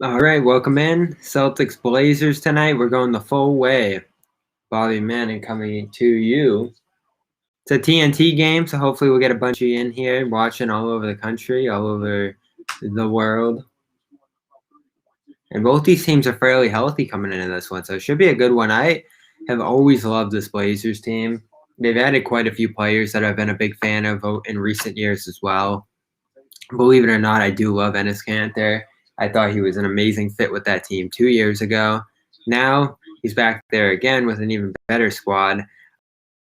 All right, welcome in. Celtics Blazers tonight. We're going the full way. Bobby Manning coming to you. It's a TNT game, so hopefully we'll get a bunch of you in here watching all over the country, all over the world. And both these teams are fairly healthy coming into this one, so it should be a good one. I have always loved this Blazers team. They've added quite a few players that I've been a big fan of in recent years as well. Believe it or not, I do love Enes Kanter. I thought he was an amazing fit with that team 2 years ago. Now he's back there again with an even better squad.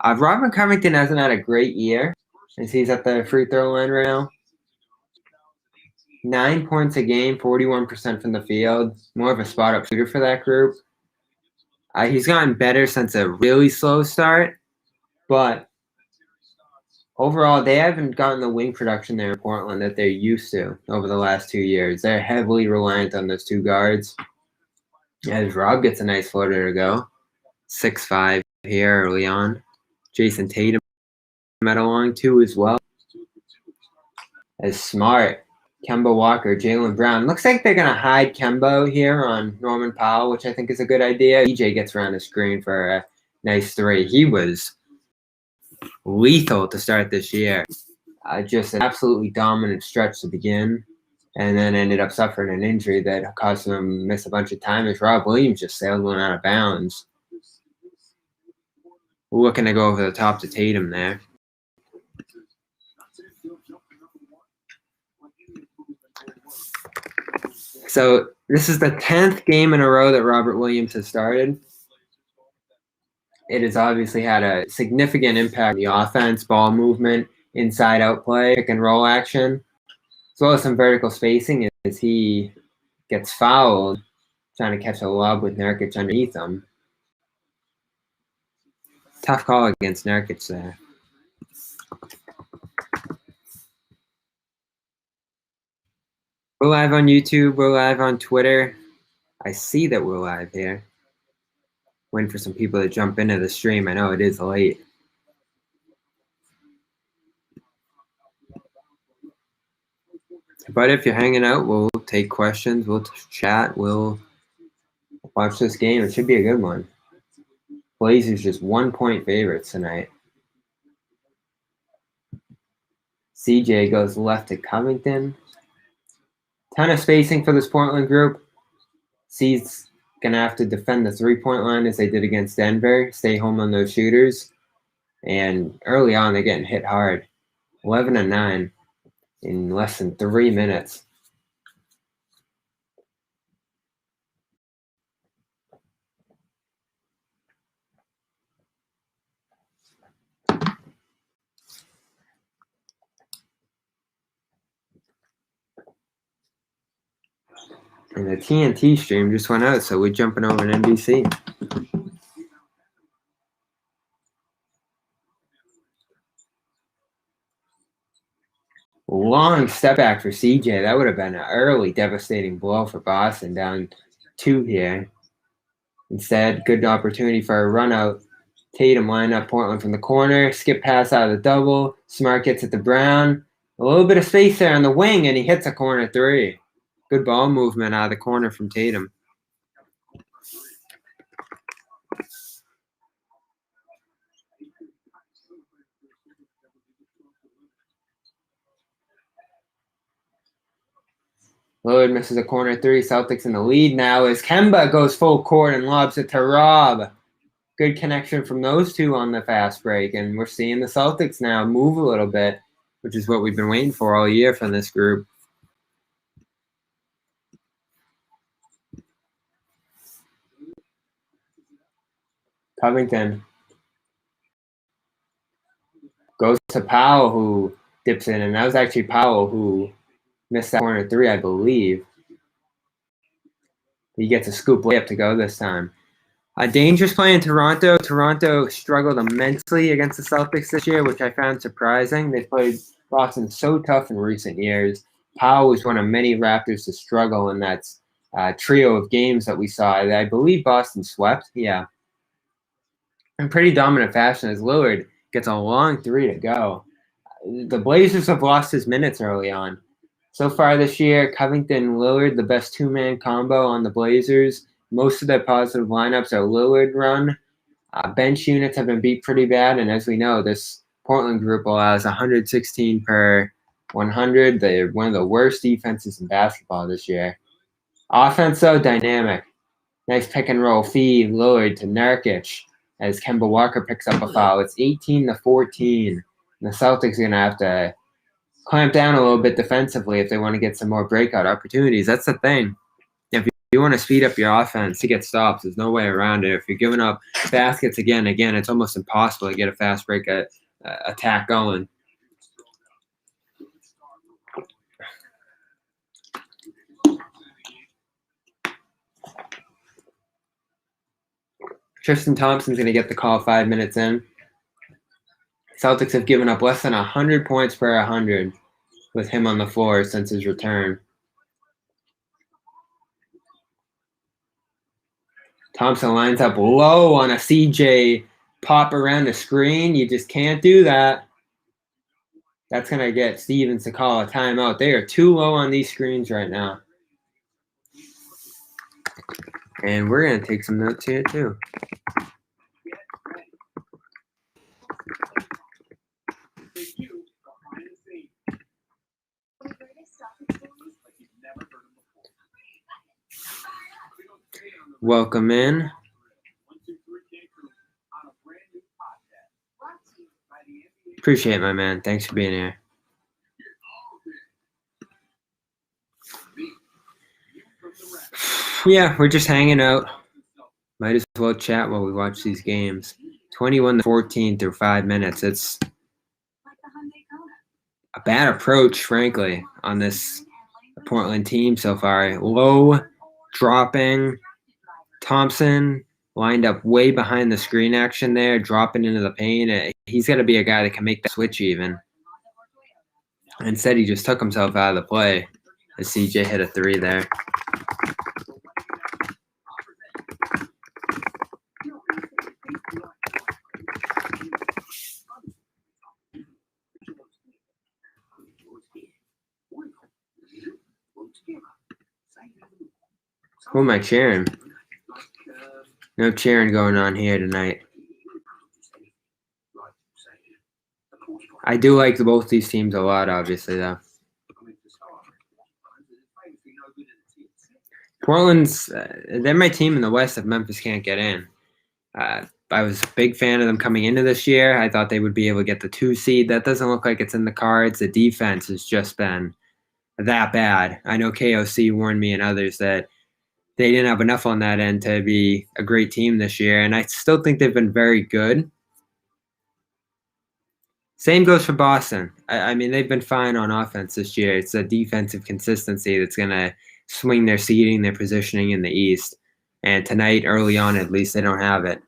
Robert Covington hasn't had a great year as he's at the free throw line right now. 9 points a game, 41% from the field. More of a spot-up shooter for that group. He's gotten better since a really slow start, but overall, they haven't gotten the wing production there in Portland that they're used to over the last 2 years. They're heavily reliant on those two guards. As Rob gets a nice floater to go. 6'5" here early on. Jayson Tatum met along too as well. As Smart, Kemba Walker, Jaylen Brown. Looks like they're going to hide Kemba here on Norman Powell, which I think is a good idea. EJ gets around the screen for a nice three. He was lethal to start this year. Just an absolutely dominant stretch to begin, and then ended up suffering an injury that caused him to miss a bunch of time as Rob Williams just sailed one out of bounds. Looking to go over the top to Tatum there. So this is the 10th game in a row that Robert Williams has started. It has obviously had a significant impact on the offense, ball movement, inside-out play, pick and roll action, as well as some vertical spacing as he gets fouled, trying to catch a lob with Nurkic underneath him. Tough call against Nurkic there. We're live on YouTube. We're live on Twitter. I see that we're live here. Waiting for some people to jump into the stream. I know it is late. But if you're hanging out, we'll take questions. We'll chat. We'll watch this game. It should be a good one. Blazers just 1-point favorites tonight. CJ goes left to Covington. Ton of spacing for this Portland group. C's going to have to defend the three-point line as they did against Denver. Stay home on those shooters. And early on, they're getting hit hard. 11-9 in less than 3 minutes. And the TNT stream just went out, so we're jumping over to NBC. Long step back for CJ. That would have been an early devastating blow for Boston, down 2 here. Instead, good opportunity for a run out. Tatum line up Portland from the corner. Skip pass out of the double. Smart gets it to Brown. A little bit of space there on the wing, and he hits a corner three. Good ball movement out of the corner from Tatum. Lillard misses a corner three. Celtics in the lead now as Kemba goes full court and lobs it to Rob. Good connection from those two on the fast break, and we're seeing the Celtics now move a little bit, which is what we've been waiting for all year from this group. Covington goes to Powell, who dips in, and that was actually Powell who missed that corner three, I believe. He gets a scoop layup to go this time. A dangerous play in Toronto. Toronto struggled immensely against the Celtics this year, which I found surprising. They played Boston so tough in recent years. Powell was one of many Raptors to struggle in that trio of games that we saw. I believe Boston swept. Yeah. In pretty dominant fashion as Lillard gets a long three to go. The Blazers have lost his minutes early on. So far this year, Covington and Lillard, the best two-man combo on the Blazers. Most of their positive lineups are Lillard run. Bench units have been beat pretty bad, and as we know, this Portland group allows 116 per 100. They're one of the worst defenses in basketball this year. Offense, though, dynamic. Nice pick and roll feed, Lillard to Nurkic as Kemba Walker picks up a foul. It's 18-14. And the Celtics are going to have to clamp down a little bit defensively if they want to get some more breakout opportunities. That's the thing. If you want to speed up your offense to get stops, there's no way around it. If you're giving up baskets again, it's almost impossible to get a fast break attack going. Tristan Thompson's going to get the call 5 minutes in. Celtics have given up less than 100 points per 100 with him on the floor since his return. Thompson lines up low on a CJ pop around the screen. You just can't do that. That's going to get Stevens to call a timeout. They are too low on these screens right now. And we're going to take some notes here too. Welcome in. Appreciate it, my man. Thanks for being here. Yeah, we're just hanging out. Might as well chat while we watch these games. 21-14 through 5 minutes. It's a bad approach, frankly, on this Portland team so far. Low dropping. Thompson lined up way behind the screen action there, dropping into the paint. He's got to be a guy that can make the switch even. Instead, he just took himself out of the play as CJ hit a three there. Who am I cheering? No cheering going on here tonight. I do like both these teams a lot, obviously, though. Portland's they're my team in the West if Memphis can't get in. I was a big fan of them coming into this year. I thought they would be able to get the 2 seed. That doesn't look like it's in the cards. The defense has just been that bad. I know KOC warned me and others that they didn't have enough on that end to be a great team this year, and I still think they've been very good. Same goes for Boston. I mean, they've been fine on offense this year. It's a defensive consistency that's going to swing their seeding, their positioning in the East. And tonight, early on, at least, they don't have it.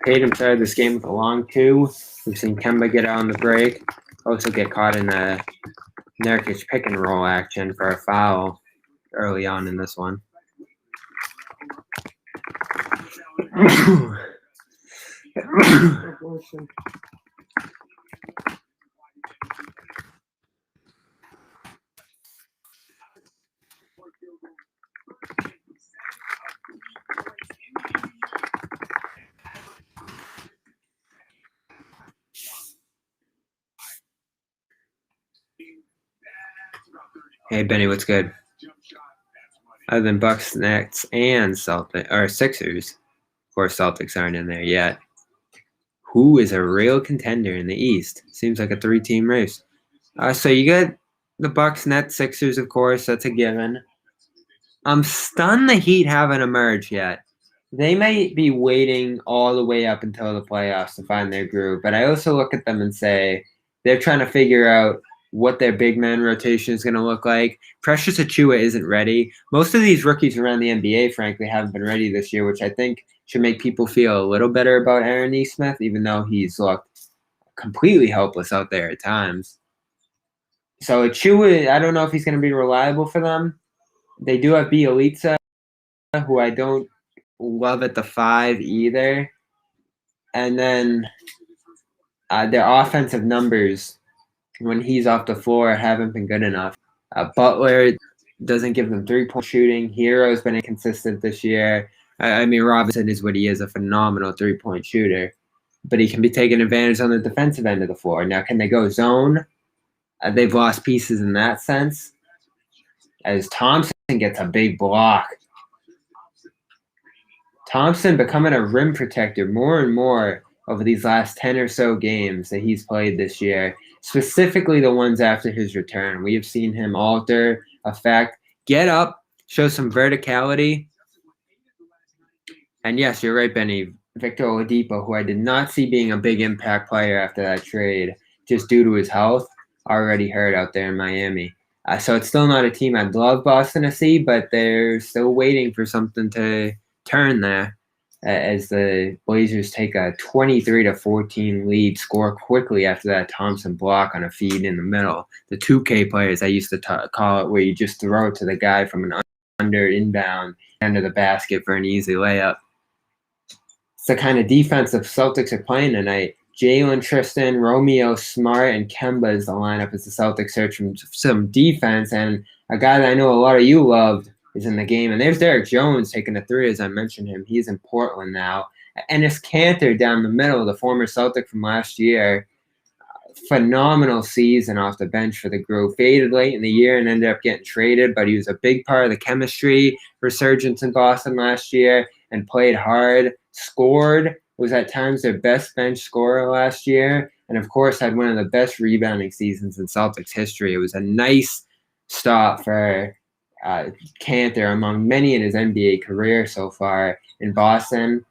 Tatum started this game with a long 2. We've seen Kemba get out on the break. Also get caught in the Nurkic pick and roll action for a foul early on in this one. Hey, Benny, what's good? Other than Bucks, Nets, and Sixers, of course, Celtics aren't in there yet. Who is a real contender in the East? Seems like a 3-team race. So you get the Bucks, Nets, Sixers, of course. That's a given. I'm stunned the Heat haven't emerged yet. They might be waiting all the way up until the playoffs to find their groove, but I also look at them and say they're trying to figure out what their big man rotation is going to look like. Precious Achiuwa isn't ready. Most of these rookies around the NBA, frankly, haven't been ready this year, which I think should make people feel a little better about Aaron Nesmith, even though he's looked completely helpless out there at times. So Achiuwa, I don't know if he's going to be reliable for them. They do have Bielitsa, who I don't love at the 5 either. And then their offensive numbers when he's off the floor haven't been good enough. Butler doesn't give them 3-point shooting. Hero's been inconsistent this year. I mean, Robinson is what he is, a phenomenal 3-point shooter. But he can be taken advantage on the defensive end of the floor. Now, can they go zone? They've lost pieces in that sense. As Thompson gets a big block. Thompson becoming a rim protector more and more over these last 10 or so games that he's played this year, specifically the ones after his return. We have seen him alter, affect, get up, show some verticality. And yes, you're right, Benny. Victor Oladipo, who I did not see being a big impact player after that trade, just due to his health, already hurt out there in Miami. So it's still not a team I'd love Boston to see, but they're still waiting for something to turn there as the Blazers take a 23-14 lead, score quickly after that Thompson block on a feed in the middle. The 2K players, I used to call it, where you just throw it to the guy from an under inbound under the basket for an easy layup. It's the kind of defense the Celtics are playing tonight. Jaylen, Tristan, Romeo, Smart, and Kemba is the lineup as the Celtics search for some defense. And a guy that I know a lot of you loved is in the game. And there's Derek Jones taking a 3, as I mentioned him. He's in Portland now. Enes Kanter down the middle, the former Celtic from last year. Phenomenal season off the bench for the group. Faded late in the year and ended up getting traded, but he was a big part of the chemistry resurgence in Boston last year and played hard, scored, was at times their best bench scorer last year, and of course had one of the best rebounding seasons in Celtics history. It was a nice stop for Kanter among many in his NBA career so far in Boston.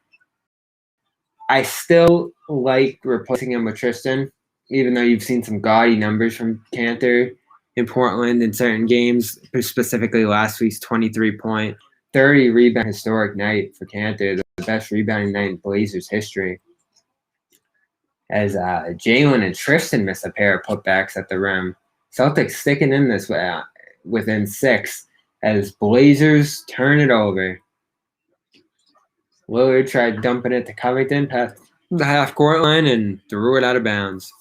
I still like replacing him with Tristan, even though you've seen some gaudy numbers from Kanter in Portland in certain games, specifically last week's 23-point, 30 rebound historic night for Kanter, the best rebounding night in Blazers history. As Jaylen and Tristan miss a pair of putbacks at the rim. Celtics sticking in this within 6 as Blazers turn it over. Lillard tried dumping it to Covington past the half-court line and threw it out of bounds.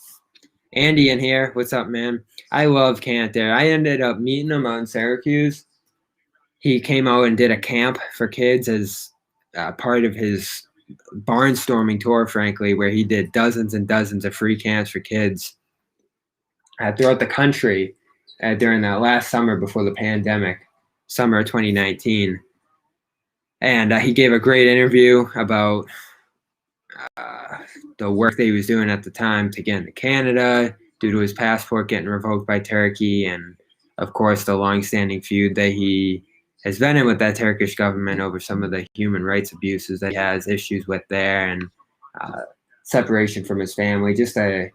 Andy in here. What's up, man? I love Kanter. I ended up meeting him on Syracuse. He came out and did a camp for kids as part of his barnstorming tour, frankly, where he did dozens and dozens of free camps for kids throughout the country during that last summer before the pandemic, summer of 2019. And he gave a great interview about the work that he was doing at the time to get into Canada due to his passport getting revoked by Turkey, and of course the long-standing feud that he has been in with that Turkish government over some of the human rights abuses that he has issues with there, and separation from his family. Just a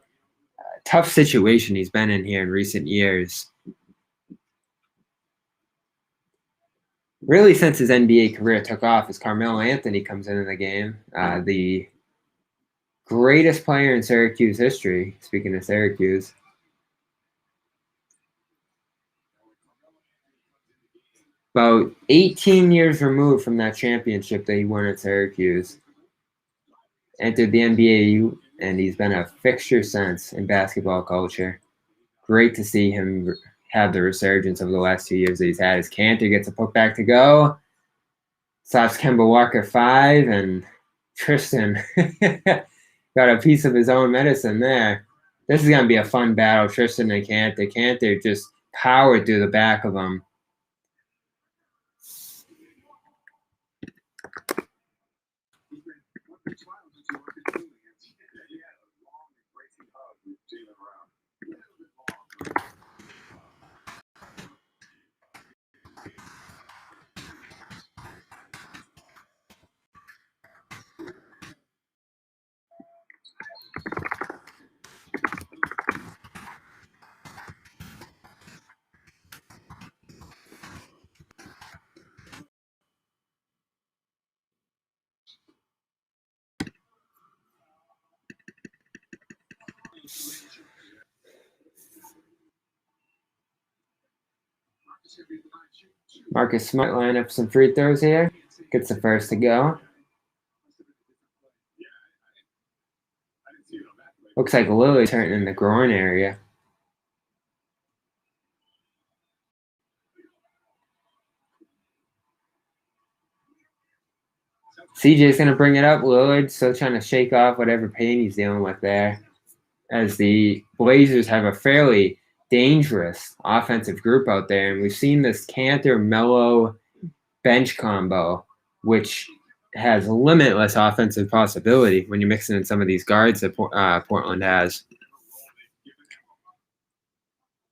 tough situation he's been in here in recent years. Really, since his NBA career took off, as Carmelo Anthony comes into the game, the greatest player in Syracuse history, speaking of Syracuse. About 18 years removed from that championship that he won at Syracuse. Entered the NBA, and he's been a fixture since in basketball culture. Great to see him have the resurgence over the last 2 years that he's had. As Kanter gets a putback to go, stops Kemba Walker 5, and Tristan got a piece of his own medicine there. This is going to be a fun battle, Tristan and Kanter. Kanter just powered through the back of him. Marcus Smart line up some free throws here. Gets the first to go. Looks like Lillard's hurting in the groin area. CJ's going to bring it up. Lillard still trying to shake off whatever pain he's dealing with there, as the Blazers have a fairly dangerous offensive group out there. And we've seen this Kanter-Melo bench combo, which has limitless offensive possibility when you're mixing in some of these guards that Portland has.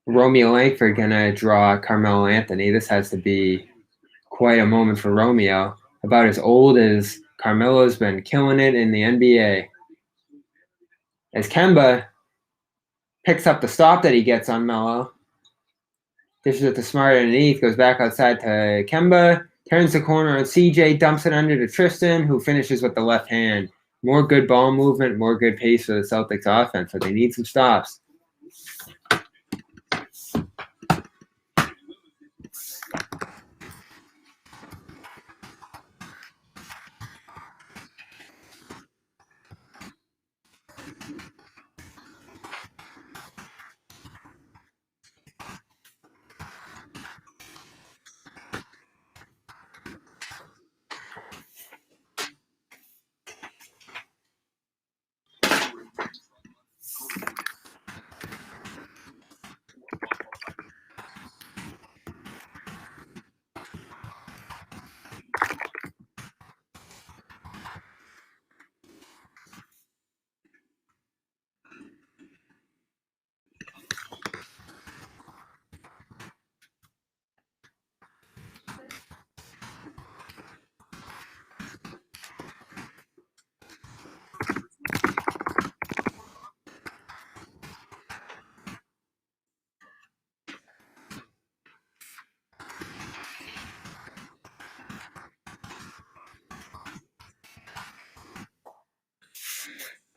Romeo Langford going to draw Carmelo Anthony. This has to be quite a moment for Romeo. About as old as Carmelo's been killing it in the NBA. As Kemba picks up the stop that he gets on Melo. Dishes it to Smart underneath, goes back outside to Kemba, turns the corner on CJ, dumps it under to Tristan, who finishes with the left hand. More good ball movement, more good pace for the Celtics offense, but they need some stops.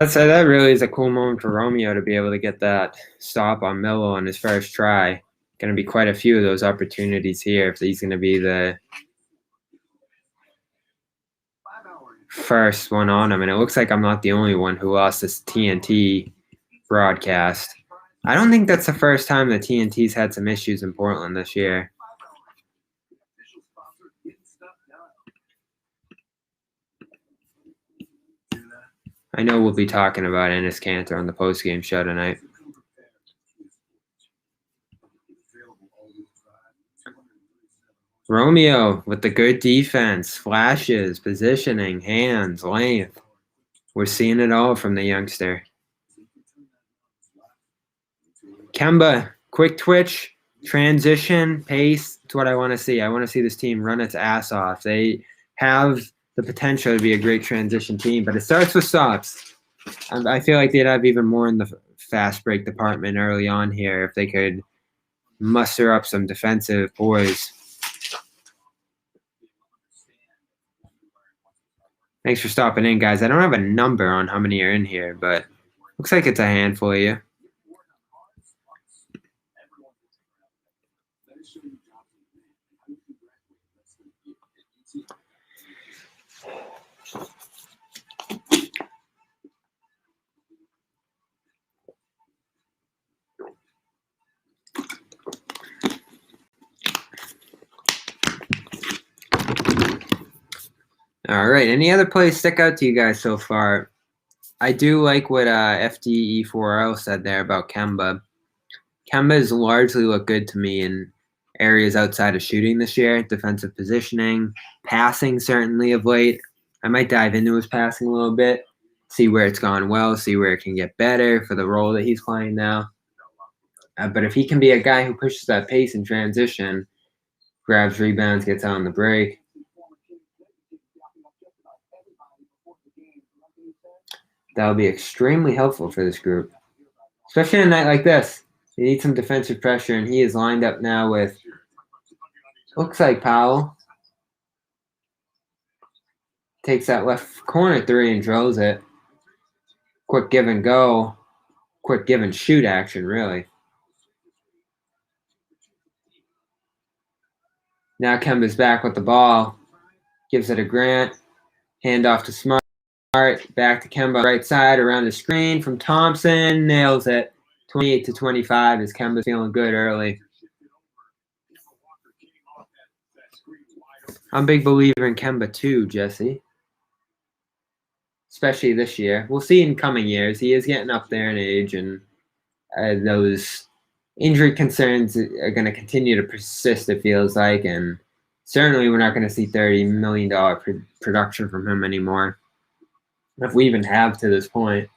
That really is a cool moment for Romeo to be able to get that stop on Melo on his first try. Going to be quite a few of those opportunities here if he's going to be the first one on him. And it looks like I'm not the only one who lost this TNT broadcast. I don't think that's the first time the TNT's had some issues in Portland this year. I know we'll be talking about Enes Kanter on the postgame show tonight. Romeo with the good defense, flashes, positioning, hands, length. We're seeing it all from the youngster. Kemba, quick twitch, transition, pace. That's what I want to see. I want to see this team run its ass off. They have the potential to be a great transition team, but it starts with stops. I feel like they'd have even more in the fast break department early on here if they could muster up some defensive poise. Thanks for stopping in, guys. I don't have a number on how many are in here, but looks like it's a handful of you. All right. Any other plays stick out to you guys so far? I do like what FDE4L said there about Kemba. Kemba has largely looked good to me in areas outside of shooting this year. Defensive positioning, passing certainly of late. I might dive into his passing a little bit, see where it's gone well, see where it can get better for the role that he's playing now. But if he can be a guy who pushes that pace in transition, grabs rebounds, gets out on the break, that'll be extremely helpful for this group, especially in a night like this. You need some defensive pressure, and he is lined up now with, looks like Powell. Takes that left corner three and drills it. Quick give and go. quick give and shoot action, really. Now Kemba's back with the ball. Gives it to Grant. Hand off to Smart. Back to Kemba. Right side around the screen from Thompson. Nails it. 28-25 as Kemba's feeling good early. I'm a big believer in Kemba too, Jesse. Especially this year. We'll see in coming years. He is getting up there in age, and those injury concerns are going to continue to persist, it feels like, and certainly we're not going to see $30 million production from him anymore, if we even have to this point.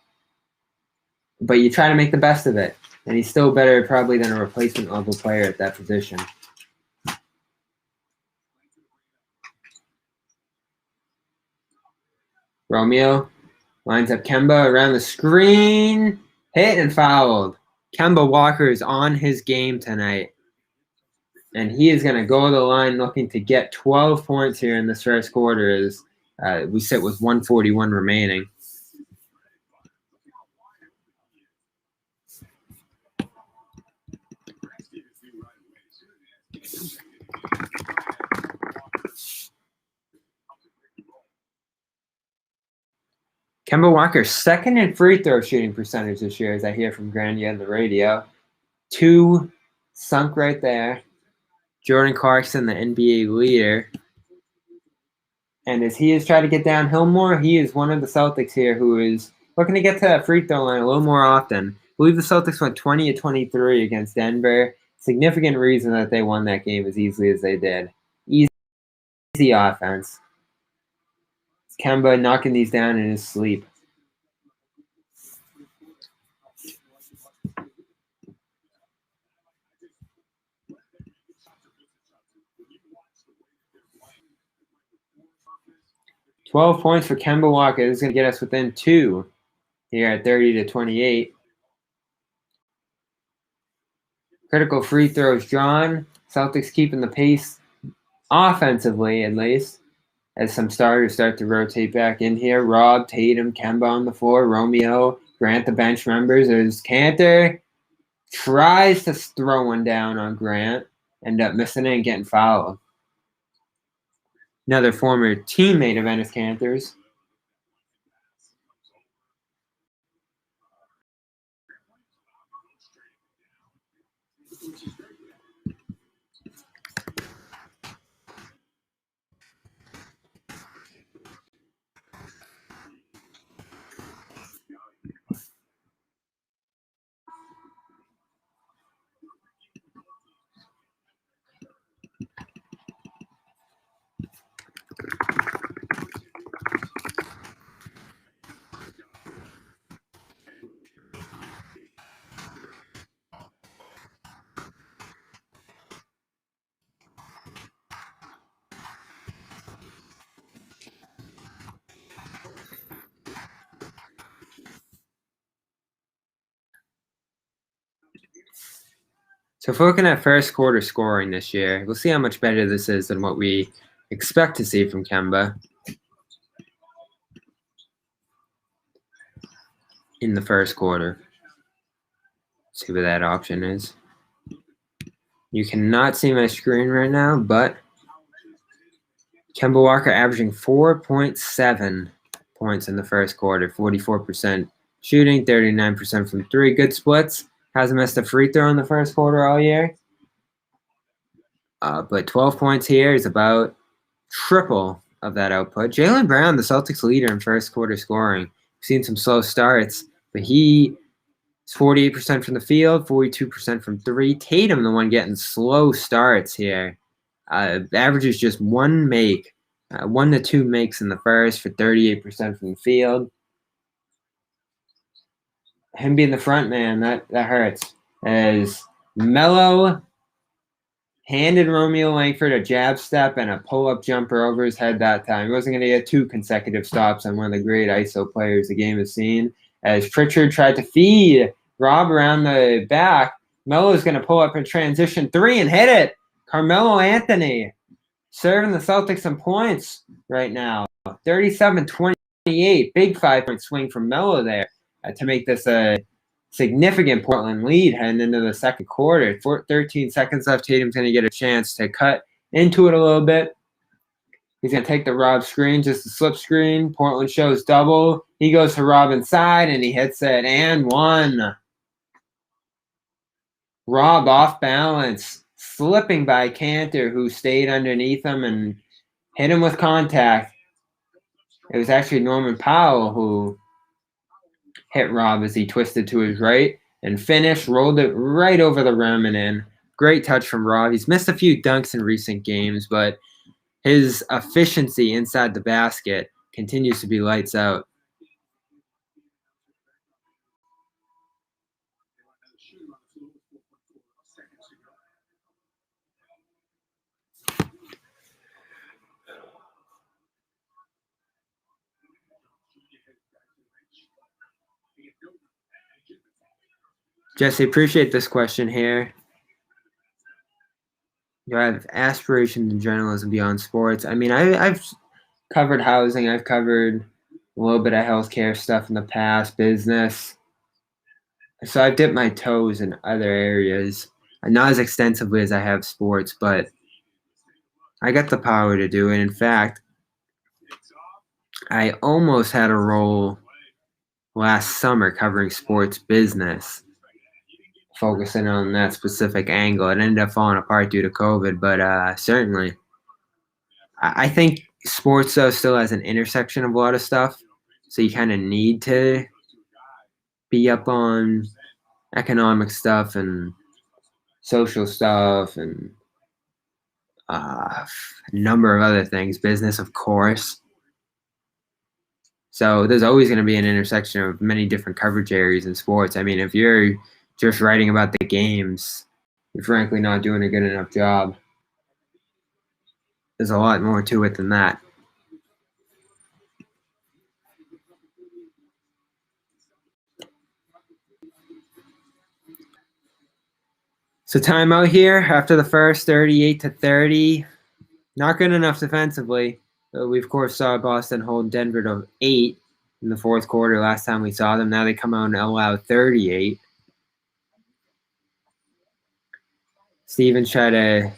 But you try to make the best of it, and he's still better probably than a replacement level player at that position. Romeo lines up Kemba around the screen, hit and fouled. Kemba Walker is on his game tonight, and he is going to go to the line looking to get 12 points here in this first quarter as we sit with 1:41 remaining. Kemba Walker, second in free throw shooting percentage this year, as I hear from Grania on the radio. 2 sunk right there. Jordan Clarkson, the NBA leader. And as he has tried to get downhill more, he is one of the Celtics here who is looking to get to that free throw line a little more often. I believe the Celtics went 20-23 against Denver. Significant reason that they won that game as easily as they did. Easy offense. Kemba knocking these down in his sleep. $12 points for Kemba Walker. This is going to get us within 2 here at 30-28. Critical free throws drawn. Celtics keeping the pace offensively, at least, as some starters start to rotate back in here. Rob, Tatum, Kemba on the floor, Romeo, Grant, the bench members. There's Kanter. Tries to throw one down on Grant. End up missing it and getting fouled. Another former teammate of Enes Kanter's. So if we're looking at first quarter scoring this year, we'll see how much better this is than what we expect to see from Kemba in the first quarter. Let's see what that option is. You cannot see my screen right now, but Kemba Walker averaging 4.7 points in the first quarter, 44% shooting, 39% from 3. Good splits. Hasn't missed a free throw in the first quarter all year. But 12 points here is about triple of that output. Jaylen Brown, the Celtics leader in first quarter scoring. We've seen some slow starts, but he is 48% from the field, 42% from 3. Tatum, the one getting slow starts here. Averages just 1 make, 1 to 2 makes in the first for 38% from the field. Him being the front man, that hurts. As Melo handed Romeo Langford a jab step and a pull-up jumper over his head that time. He wasn't going to get 2 consecutive stops on one of the great ISO players the game has seen. As Pritchard tried to feed Rob around the back, Melo's going to pull up in transition 3 and hit it. Carmelo Anthony serving the Celtics some points right now. 37-28. Big 5-point swing from Melo there to make this a significant Portland lead heading into the second quarter. 13 seconds left. Tatum's going to get a chance to cut into it a little bit. He's going to take the Rob screen, just a slip screen. Portland shows double. He goes to Rob inside, and he hits it. And one. Rob off balance, slipping by Kanter, who stayed underneath him and hit him with contact. It was actually Norman Powell who hit Rob as he twisted to his right and finished, rolled it right over the rim and in. Great touch from Rob. He's missed a few dunks in recent games, but his efficiency inside the basket continues to be lights out. Jesse, appreciate this question here. You have aspirations in journalism beyond sports. I mean, I've covered housing. I've covered a little bit of healthcare stuff in the past, business. So I've dipped my toes in other areas. Not as extensively as I have sports, but I got the power to do it. In fact, I almost had a role last summer covering sports business, focusing on that specific angle. It ended up falling apart due to COVID, but certainly I think sports, though, still has an intersection of a lot of stuff. So you kind of need to be up on economic stuff and social stuff and a number of other things, business, of course. So there's always going to be an intersection of many different coverage areas in sports. I mean, if you're just writing about the games, you're frankly not doing a good enough job. There's a lot more to it than that. So timeout here after the first, 38-30. Not good enough defensively. We, of course, saw Boston hold Denver to 8 in the fourth quarter last time we saw them. Now they come out and allow 38. Stevens try to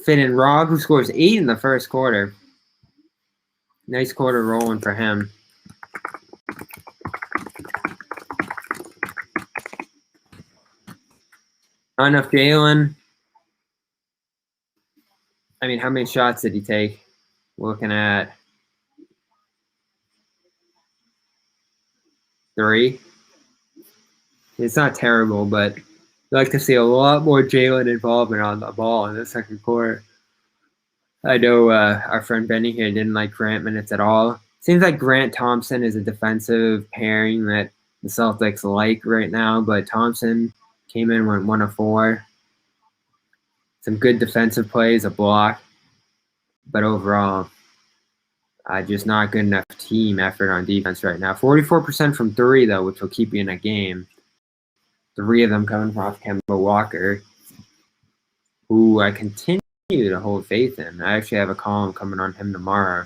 fit in Rob, who scores 8 in the first quarter. Nice quarter rolling for him. Not enough Jayson. I mean, how many shots did he take? Looking at 3. It's not terrible, but I'd like to see a lot more Jayson involvement on the ball in the second quarter. I know our friend Benny here didn't like Grant minutes at all. Seems like Grant Thompson is a defensive pairing that the Celtics like right now, but Thompson came in, went 1 of 4. Some good defensive plays, a block, but overall, just not good enough team effort on defense right now. 44% from 3, though, which will keep you in a game. 3 of them coming from Kemba Walker, who I continue to hold faith in. I actually have a column coming on him tomorrow.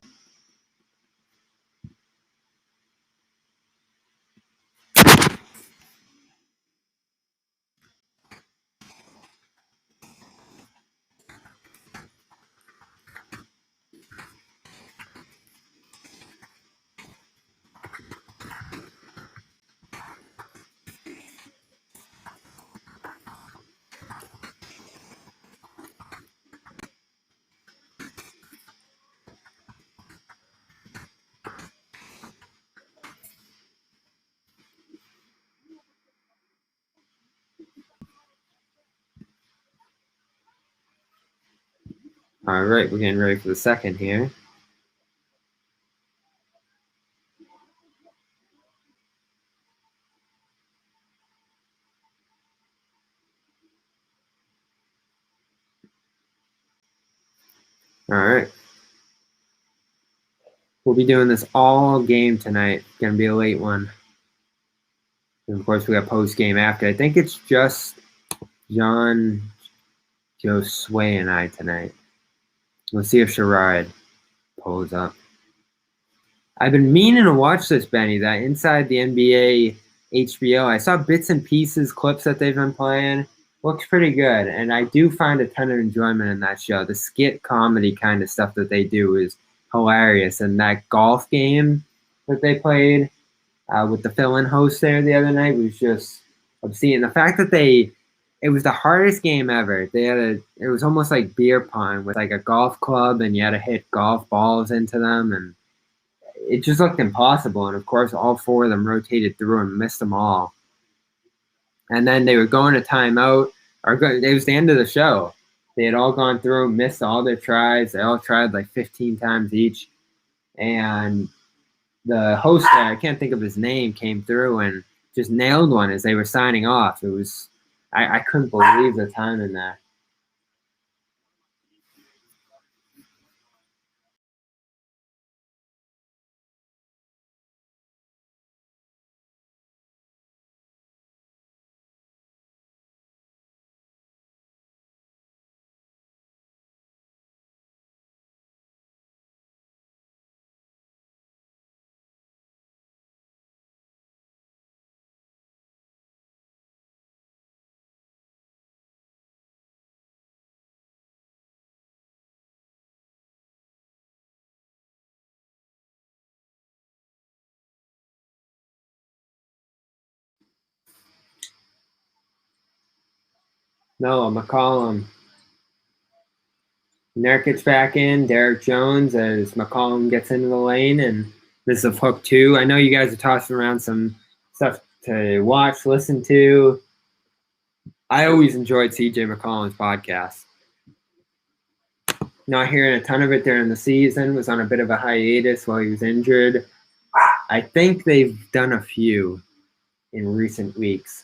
All right, we're getting ready for the second here. All right. We'll be doing this all game tonight. Going to be a late one. And of course, we got post game after. I think it's just John, Joe Sway, and I tonight. We'll see if Sherrod pulls up. I've been meaning to watch this, Benny, that Inside the NBA HBO. I saw bits and pieces, clips that they've been playing. Looks pretty good, and I do find a ton of enjoyment in that show. The skit comedy kind of stuff that they do is hilarious, and that golf game that they played with the fill-in host there the other night was just obscene. The fact that it was the hardest game ever. It was almost like beer pong with like a golf club, and you had to hit golf balls into them, and it just looked impossible. And of course, all four of them rotated through and missed them all. And then they were going to timeout, it was the end of the show. They had all gone through, missed all their tries. They all tried like 15 times each. And the host, I can't think of his name, came through and just nailed one as they were signing off. It was, I couldn't believe the time in that. No, McCollum. Nurkic's back in. Derek Jones as McCollum gets into the lane, and this is a hook two. I know you guys are tossing around some stuff to watch, listen to. I always enjoyed CJ McCollum's podcast. Not hearing a ton of it during the season, was on a bit of a hiatus while he was injured. I think they've done a few in recent weeks.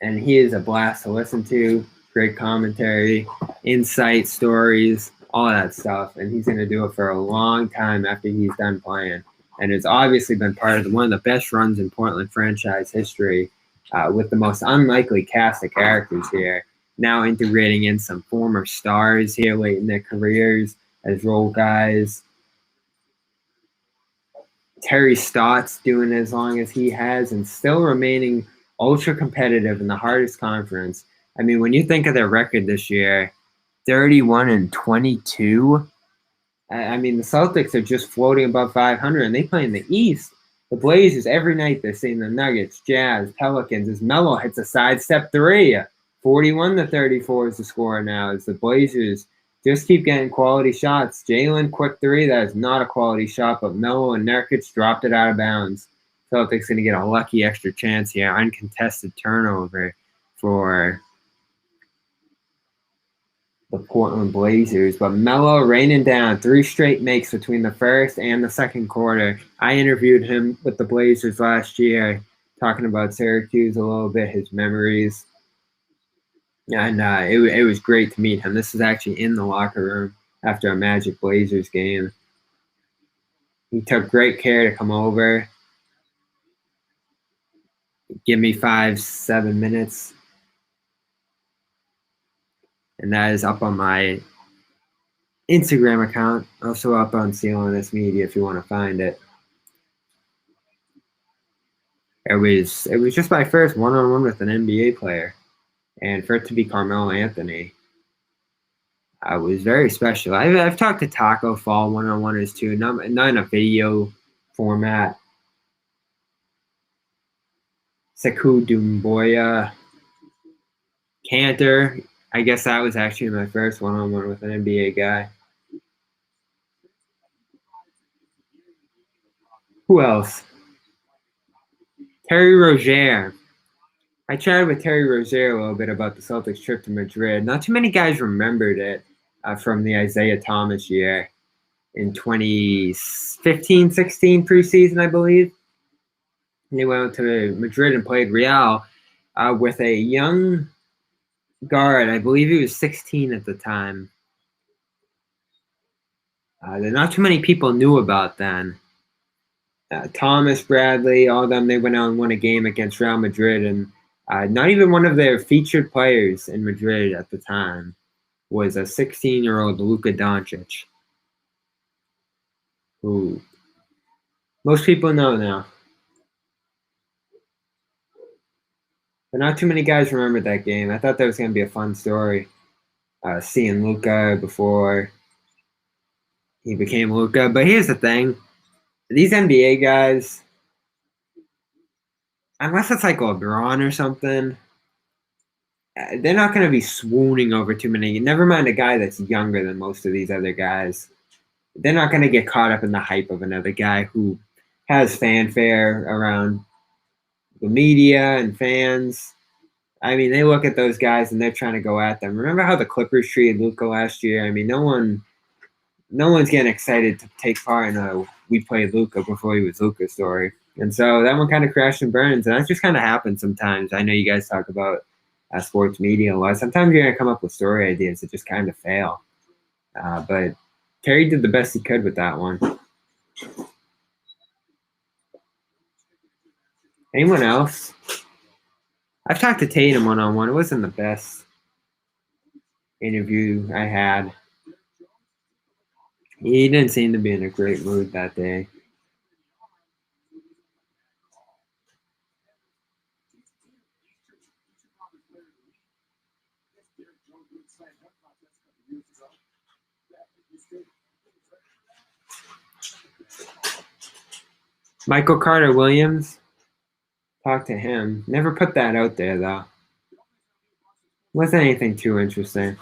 And he is a blast to listen to. Great commentary, insight, stories, all that stuff. And he's going to do it for a long time after he's done playing. And it's obviously been part of one of the best runs in Portland franchise history, with the most unlikely cast of characters here. Now integrating in some former stars here late in their careers as role guys. Terry Stotts doing as long as he has and still remaining ultra competitive in the hardest conference. I mean, when you think of their record this year, 31-22. I mean, the Celtics are just floating above 500, and they play in the East. The Blazers, every night they're seeing the Nuggets, Jazz, Pelicans. As Melo hits a sidestep three, 41-34 is the score now. As the Blazers just keep getting quality shots. Jaylen, quick three. That is not a quality shot, but Melo and Nurkic dropped it out of bounds. Celtics going to get a lucky extra chance here. Uncontested turnover for the Portland Blazers. But Melo raining down 3 straight makes between the first and the second quarter. I interviewed him with the Blazers last year, talking about Syracuse a little bit, his memories. And it was great to meet him. This is actually in the locker room after a Magic Blazers game. He took great care to come over, give me 5-7 minutes. And that is up on my Instagram account, also up on CLNS Media if you want to find it. It was just my first one-on-one with an NBA player. And for it to be Carmelo Anthony, I was very special. I've talked to Taco Fall one-on-oneers too, not in a video format. Sekou Doumbouya, Kanter. I guess that was actually my first one-on-one with an NBA guy. Who else? Terry Rozier. I chatted with Terry Rozier a little bit about the Celtics trip to Madrid. Not too many guys remembered it from the Isaiah Thomas year in 2015-16 preseason, I believe. And they went to Madrid and played Real with a young guard. I believe he was 16 at the time. Not too many people knew about then. Thomas, Bradley, all of them, they went out and won a game against Real Madrid. And not even one of their featured players in Madrid at the time was a 16-year-old Luka Doncic, who most people know now. But not too many guys remembered that game. I thought that was going to be a fun story. Seeing Luka before he became Luka. But here's the thing. These NBA guys, unless it's like LeBron or something, they're not going to be swooning over too many. Never mind a guy that's younger than most of these other guys. They're not going to get caught up in the hype of another guy who has fanfare around the media and fans. I mean, they look at those guys and they're trying to go at them. Remember how the Clippers treated Luka last year? I mean, no one's getting excited to take part in a "we played Luka before he was Luka" story. And so that one kind of crashed and burns, and that just kind of happens sometimes. I know you guys talk about sports media a lot. Sometimes you're gonna come up with story ideas that just kind of fail. But Terry did the best he could with that one. Anyone else? I've talked to Tatum one-on-one. It wasn't the best interview I had. He didn't seem to be in a great mood that day. Michael Carter Williams, talk to him. Never put that out there, though. Wasn't anything too interesting.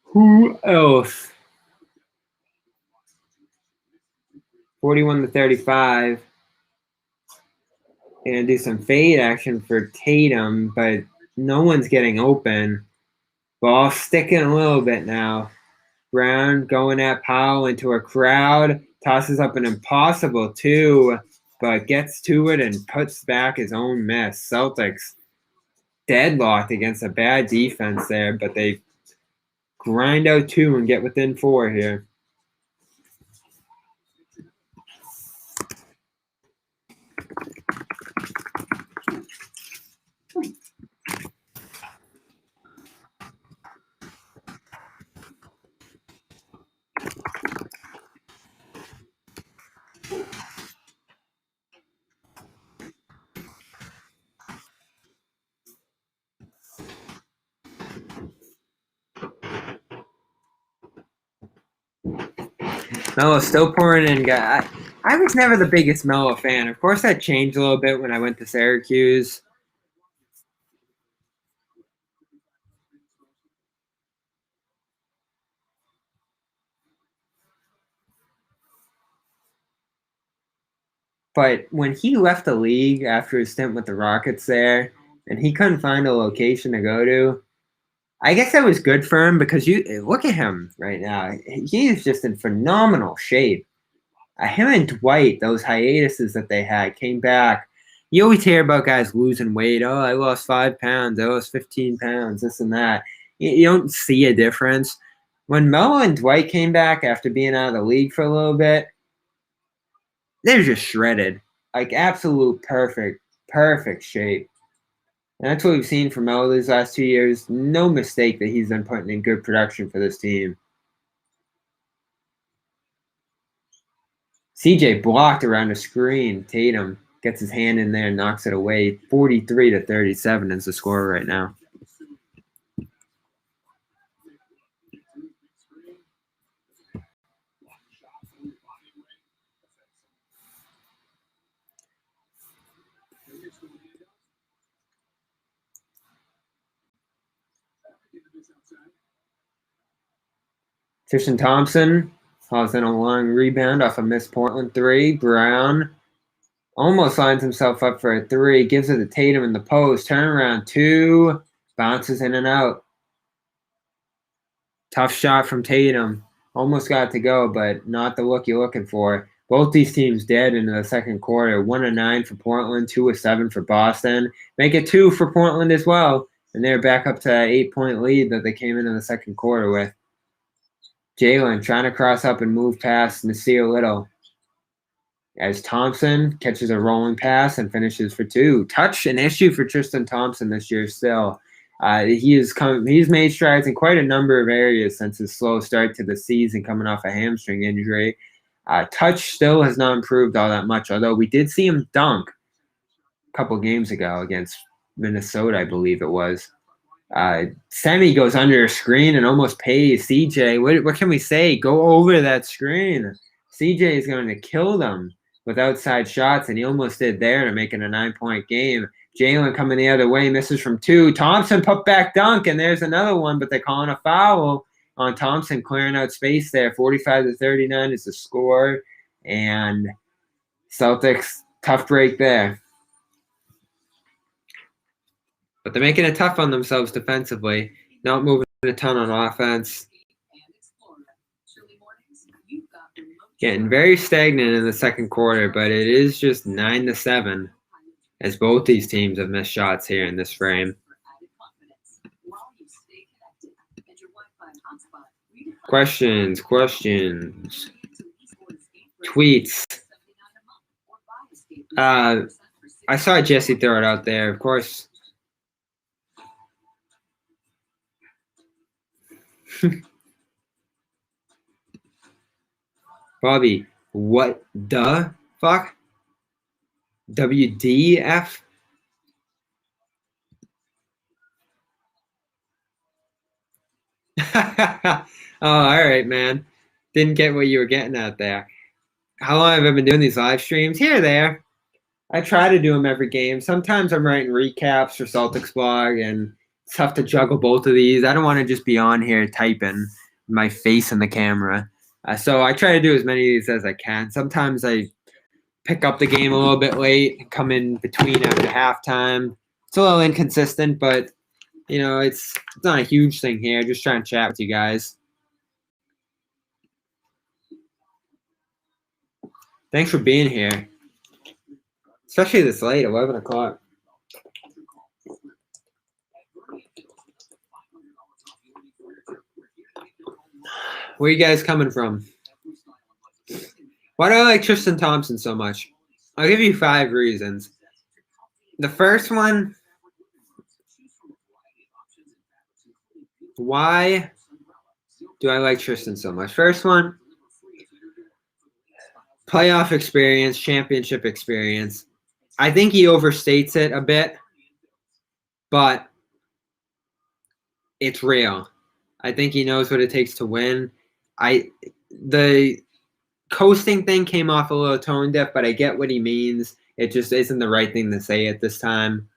Who else? 41-35. Gonna do some fade action for Tatum, but no one's getting open. Ball sticking a little bit now. Brown going at Powell into a crowd. Tosses up an impossible two, but gets to it and puts back his own miss. Celtics deadlocked against a bad defense there, but they grind out two and get within four here. Melo still pouring in, guy. I was never the biggest Melo fan. Of course, that changed a little bit when I went to Syracuse. But when he left the league after his stint with the Rockets there, and he couldn't find a location to go to, I guess that was good for him because you look at him right now. He is just in phenomenal shape. Him and Dwight, those hiatuses that they had, came back. You always hear about guys losing weight. Oh, I lost 5 pounds. I lost 15 pounds, this and that. You don't see a difference. When Melo and Dwight came back after being out of the league for a little bit, they're just shredded. Like absolute perfect shape. And that's what we've seen from Melo these last 2 years. No mistake that he's been putting in good production for this team. CJ blocked around the screen. Tatum gets his hand in there and knocks it away. 43-37 is the score right now. Tristan Thompson hauls in a long rebound off a missed Portland three. Brown almost lines himself up for a three. Gives it to Tatum in the post. Turnaround two. Bounces in and out. Tough shot from Tatum. Almost got to go, but not the look you're looking for. Both these teams dead into the second quarter. 1-9 for Portland, 2-7 for Boston. Make it 2 for Portland as well. And they're back up to that 8-point lead that they came into the second quarter with. Jayson trying to cross up and move past Nasir Little. As Thompson catches a rolling pass and finishes for 2. Touch an issue for Tristan Thompson this year still. He's made strides in quite a number of areas since his slow start to the season, coming off a hamstring injury. Touch still has not improved all that much, although we did see him dunk a couple games ago against Minnesota, I believe it was. Semi goes under a screen and almost pays CJ. What can we say? Go over that screen. CJ is going to kill them with outside shots, and he almost did there to make it a 9-point game. Jaylen coming the other way, misses from 2. Thompson put back dunk, and there's another one, but they're calling a foul on Thompson, clearing out space there. 45-39 is the score, and Celtics, tough break there. But they're making it tough on themselves defensively, not moving a ton on offense. Getting very stagnant in the second quarter, but it is just 9-7 as both these teams have missed shots here in this frame. Questions. Tweets. I saw Jesse throw it out there, of course. Bobby, what the fuck? WDF? Oh, all right, man. Didn't get what you were getting at there. How long have I been doing these live streams? Here or there. I try to do them every game. Sometimes I'm writing recaps for Celtics blog, and it's tough to juggle both of these. I don't want to just be on here typing my face in the camera. So I try to do as many of these as I can. Sometimes I pick up the game a little bit late, come in between after halftime. It's a little inconsistent, but, it's not a huge thing here. Just trying to chat with you guys. Thanks for being here, especially this late, 11 o'clock. Where are you guys coming from? Why do I like Tristan Thompson so much? I'll give you 5 reasons. The first one, why do I like Tristan so much? First one, playoff experience, championship experience. I think he overstates it a bit, but it's real. I think he knows what it takes to win. The coasting thing came off a little tone deaf, but I get what he means. It just isn't the right thing to say at this time.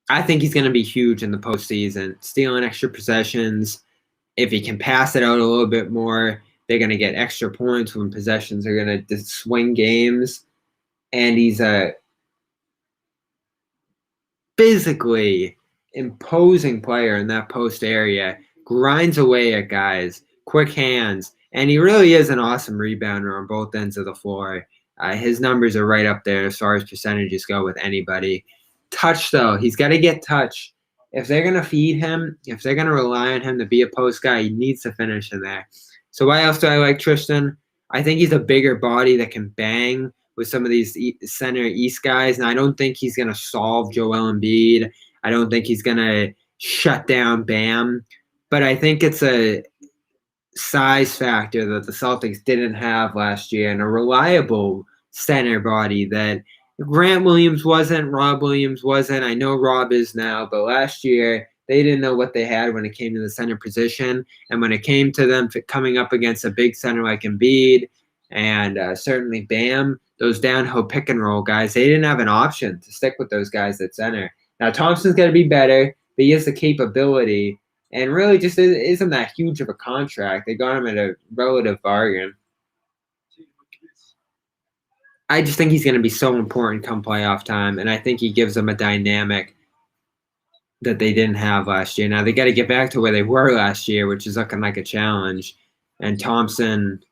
I think he's going to be huge in the postseason, stealing extra possessions. If he can pass it out a little bit more, they're going to get extra points when possessions are going to swing games. And he's a physically imposing player in that post area, grinds away at guys, quick hands, and he really is an awesome rebounder on both ends of the floor. His numbers are right up there as far as percentages go with anybody. Touch, though, he's got to get touch. If they're going to feed him, if they're going to rely on him to be a post guy, he needs to finish in there. So why else do I like Tristan? I think he's a bigger body that can bang with some of these center East guys, and I don't think he's going to solve Joel Embiid. I don't think he's going to shut down Bam, but I think it's a size factor that the Celtics didn't have last year, and a reliable center body that Grant Williams wasn't, Rob Williams wasn't. I know Rob is now, but last year they didn't know what they had when it came to the center position, and when it came to them coming up against a big center like Embiid and certainly Bam, those downhill pick and roll guys, they didn't have an option to stick with those guys at center. Now Thompson's got to be better, but he has the capability. And really just isn't that huge of a contract. They got him at a relative bargain. I just think he's going to be so important come playoff time, and I think he gives them a dynamic that they didn't have last year. Now, they got to get back to where they were last year, which is looking like a challenge. And Thompson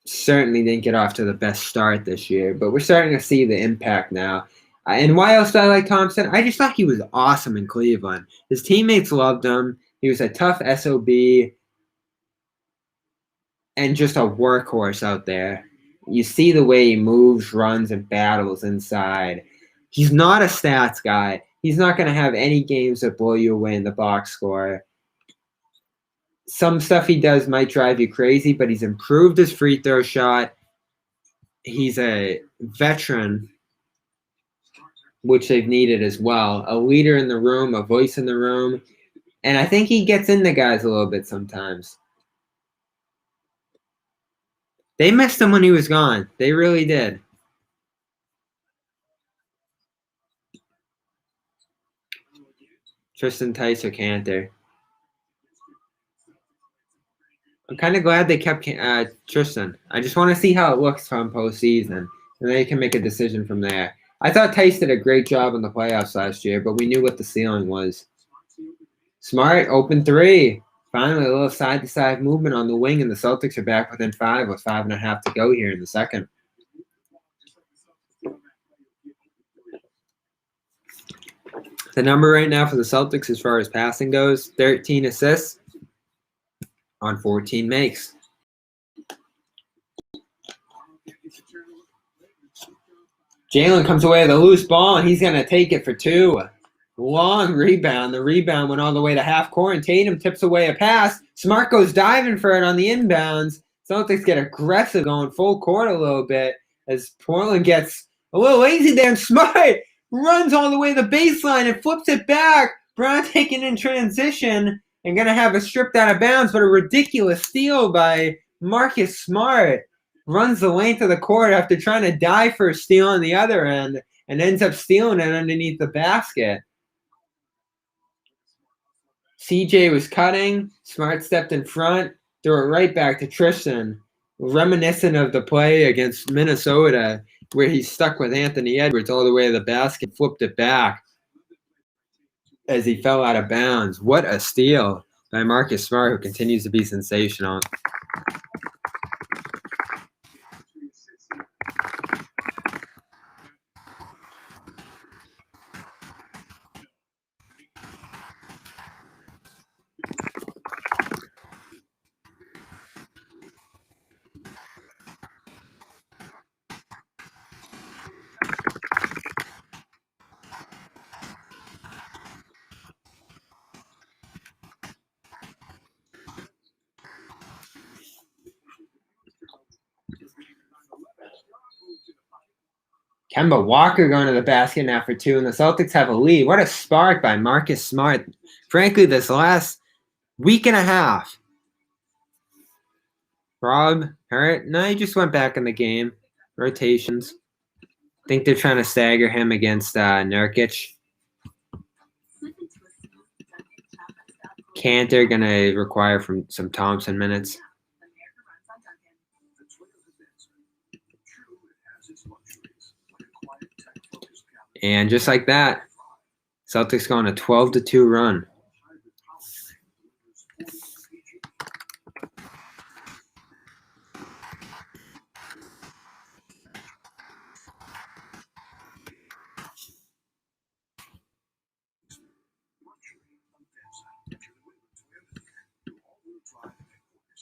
certainly didn't get off to the best start this year, but we're starting to see the impact now. And why else do I like Thompson? I just thought he was awesome in Cleveland. His teammates loved him. He was a tough SOB and just a workhorse out there. You see the way he moves, runs, and battles inside. He's not a stats guy. He's not going to have any games that blow you away in the box score. Some stuff he does might drive you crazy, but he's improved his free throw shot. He's a veteran, which they've needed as well. A leader in the room, a voice in the room. And I think he gets into guys a little bit sometimes. They missed him when he was gone. They really did. Tristan Tyser Kanter. I'm kind of glad they kept Tristan. I just want to see how it looks from postseason, and they can make a decision from there. I thought Tice did a great job in the playoffs last year, but we knew what the ceiling was. Smart, open three. Finally, a little side-to-side movement on the wing, and the Celtics are back within 5 with 5.5 to go here in the second. The number right now for the Celtics as far as passing goes, 13 assists on 14 makes. Jaylen comes away with a loose ball, and he's going to take it for 2. Long rebound. The rebound went all the way to half court, and Tatum tips away a pass. Smart goes diving for it on the inbounds. Celtics get aggressive, going full court a little bit as Portland gets a little lazy there, and Smart runs all the way to the baseline and flips it back. Brown taking in transition and going to have it stripped out of bounds, but a ridiculous steal by Marcus Smart. Runs the length of the court after trying to dive for a steal on the other end and ends up stealing it underneath the basket. CJ was cutting. Smart stepped in front, threw it right back to Tristan, reminiscent of the play against Minnesota where he stuck with Anthony Edwards all the way to the basket, flipped it back as he fell out of bounds. What a steal by Marcus Smart, who continues to be sensational. Kemba Walker going to the basket now for 2, and the Celtics have a lead. What a spark by Marcus Smart. Frankly, this last week and a half. Rob hurt? No, he just went back in the game. Rotations. I think they're trying to stagger him against Nurkic. Kanter going to require from some Thompson minutes. And just like that, Celtics go on a 12-2 run.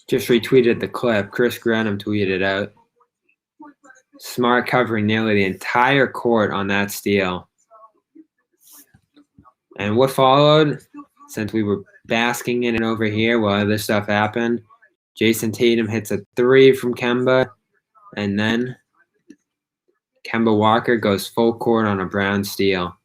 Just retweeted the clip. Chris Grenham tweeted out. Smart covering nearly the entire court on that steal. And what followed, since we were basking in it over here while other stuff happened, Jayson Tatum hits a 3 from Kemba, and then Kemba Walker goes full court on a Brown steal.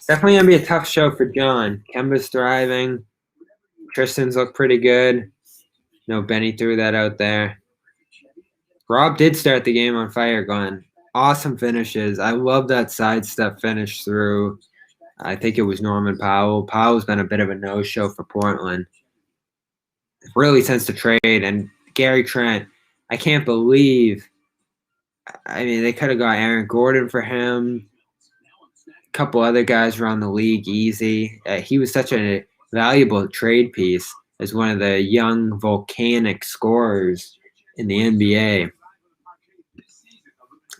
Definitely going to be a tough show for John. Kemba's thriving. Tristan's look pretty good. No, Benny threw that out there. Rob did start the game on fire, going awesome finishes. I love that sidestep finish through. I think it was Norman Powell. Powell's been a bit of a no-show for Portland, really since the trade. And Gary Trent, I can't believe. I mean, they could have got Aaron Gordon for him. A couple other guys around the league easy. He was such a valuable trade piece as one of the young volcanic scorers in the NBA.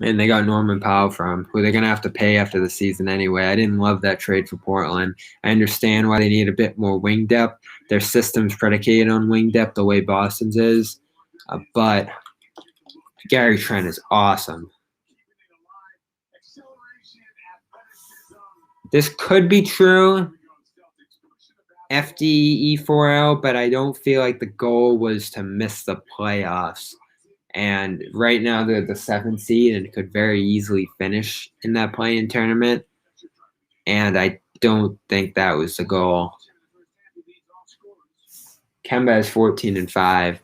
And they got Norman Powell from, who they're going to have to pay after the season anyway. I didn't love that trade for Portland. I understand why they need a bit more wing depth. Their system's predicated on wing depth the way Boston's is. But Gary Trent is awesome. This could be true, FDE4L, but I don't feel like the goal was to miss the playoffs. And right now they're the 7th seed and could very easily finish in that play-in tournament. And I don't think that was the goal. Kemba is 14-5.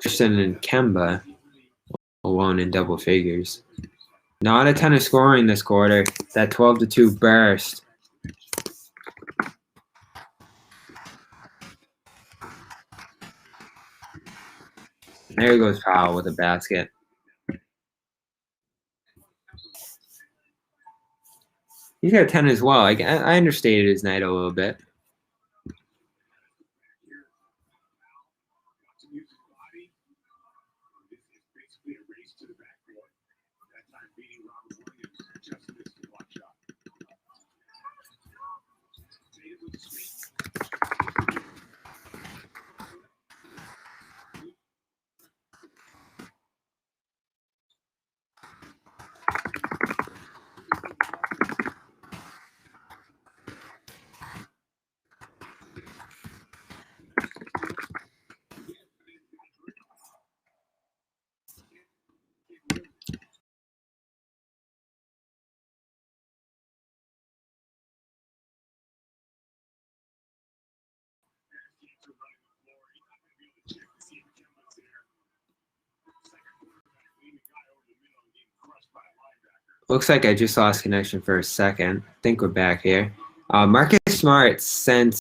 Tristan and Kemba alone in double figures. Not a ton of scoring this quarter. That 12-2 burst. There goes Powell with a basket. He's got 10 as well. I understated his night a little bit. Looks like I just lost connection for a second. I think we're back here. Marcus Smart since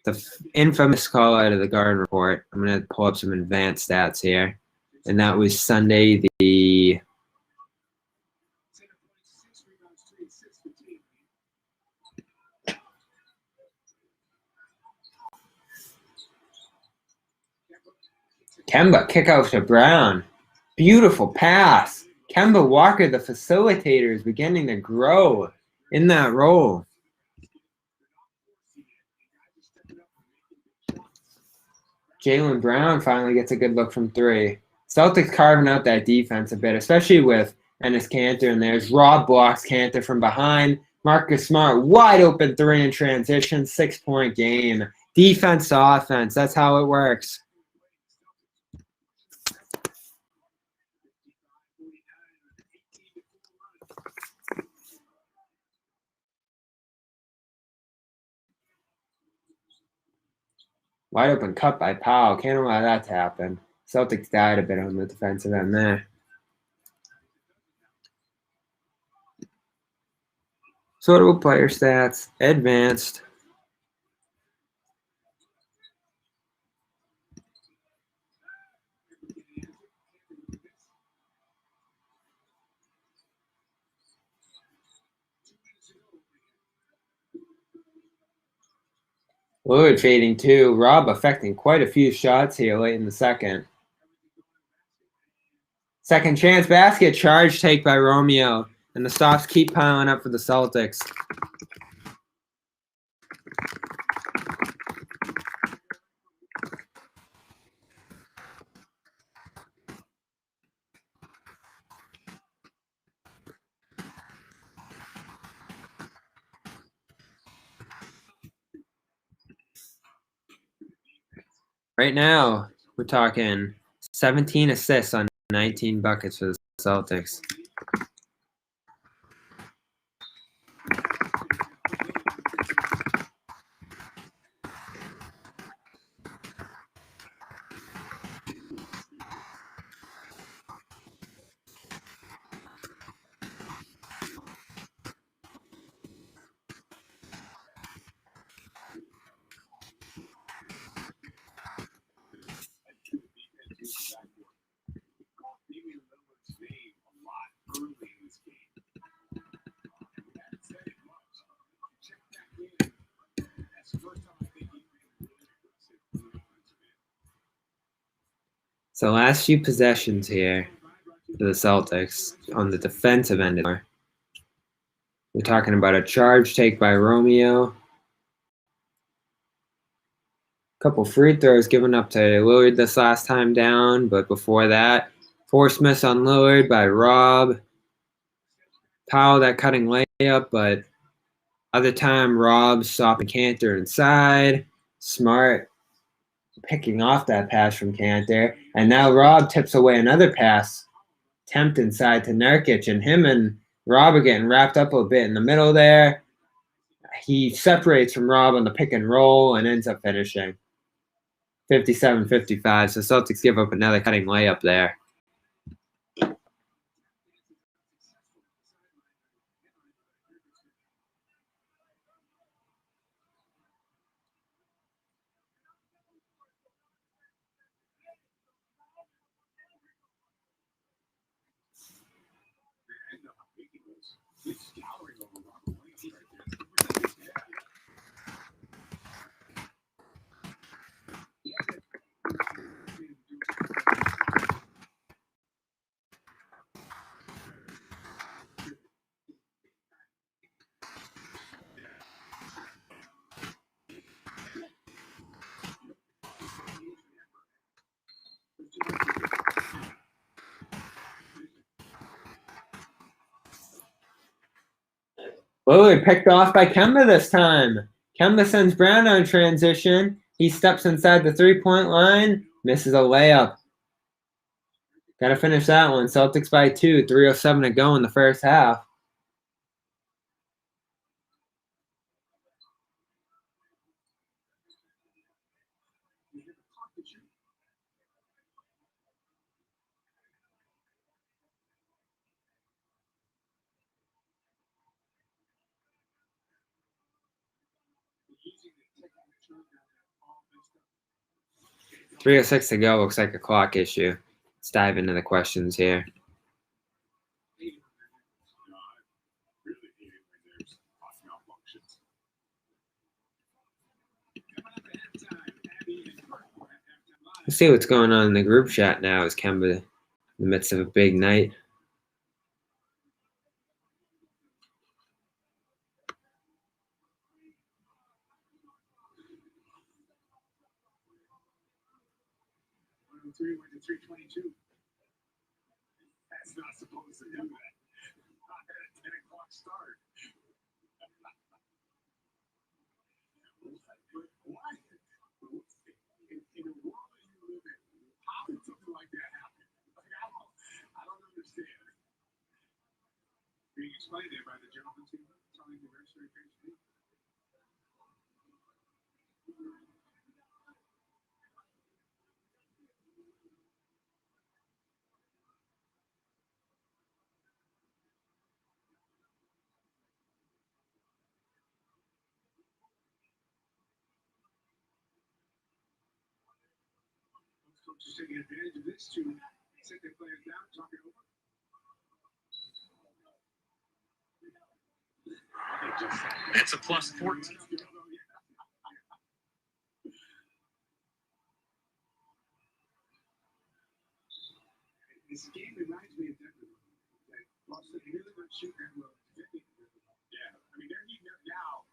the infamous call out of the Garden Report. I'm going to pull up some advanced stats here. And that was Sunday, the Kemba kick out to Brown. Beautiful pass. Kemba Walker, the facilitator, is beginning to grow in that role. Jaylen Brown finally gets a good look from three. Celtics carving out that defense a bit, especially with Enes Kanter in there. Rob blocks Kanter from behind. Marcus Smart, wide open three in transition, 6-point game. Defense to offense, that's how it works. Wide open cut by Powell. Can't allow that to happen. Celtics died a bit on the defensive end there. Sortable player stats. Advanced. Lillard fading too. Rob affecting quite a few shots here late in the second. Second chance basket, charge take by Romeo. And the stops keep piling up for the Celtics. Right now, we're talking 17 assists on 19 buckets for the Celtics. So last few possessions here for the Celtics on the defensive end. We're talking about a charge take by Romeo. Couple free throws given up to Lillard this last time down, but before that, forced miss on Lillard by Rob. Powell, that cutting layup, but other time, Rob stopping Kanter inside. Smart picking off that pass from Kanter. And now Rob tips away another pass, attempt inside to Nurkic, and him and Rob are getting wrapped up a bit in the middle there. He separates from Rob on the pick and roll and ends up finishing. 57-55, so Celtics give up another cutting layup there. Lillard picked off by Kemba this time. Kemba sends Brown on transition. He steps inside the three-point line, misses a layup. Got to finish that one. Celtics by 2, 3:07 to go in the first half. .306 to go. Looks like a clock issue. Let's dive into the questions here. Let's see what's going on in the group chat now. Is Kemba in the midst of a big night? Went to 322. That's not supposed to do that. Not at a 10 o'clock start. Why? In a world that you live in, how did something like that happen? Like, I don't understand. Being explained there by the gentleman telling the registry page. Coaches taking advantage of this to set their players down, talk it over. It's a plus 14. This game reminds me of Denver. Boston really not shooting that well. Yeah, I mean they're heating up now.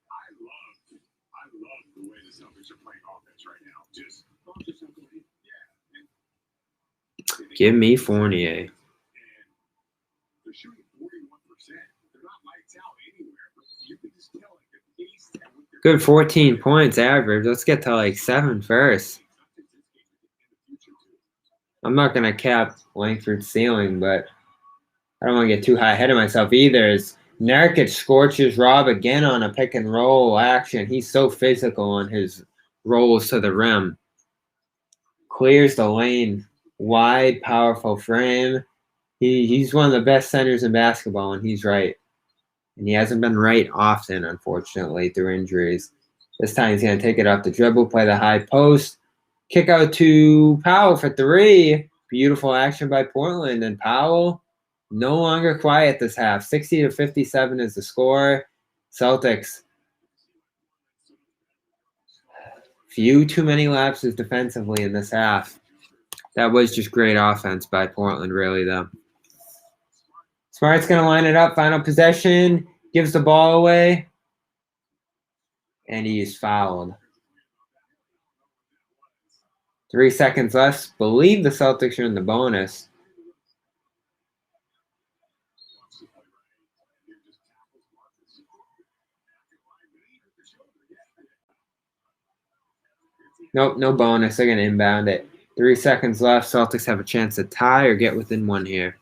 I love the way the Celtics are playing offense right now. Just Give me Fournier. And they're shooting 41%. They're not lights out anywhere, but you can just tell like the pace. Good 14 points average. Let's get to like 7 first. I'm not going to cap Langford's ceiling, but I don't want to get too high ahead of myself either. As Nurkic scorches Rob again on a pick and roll action. He's so physical on his rolls to the rim. Clears the lane. Wide, powerful frame. He's one of the best centers in basketball when he's right. And he hasn't been right often, unfortunately, through injuries. This time he's going to take it off the dribble, play the high post. Kick out to Powell for 3. Beautiful action by Portland. And Powell no longer quiet this half. 60-57 is the score. Celtics few too many lapses defensively in this half. That was just great offense by Portland, really, though. Smart's going to line it up. Final possession. Gives the ball away. And he is fouled. 3 seconds left. Believe the Celtics are in the bonus. Nope, no bonus. They're going to inbound it. 3 seconds left. Celtics have a chance to tie or get within one here.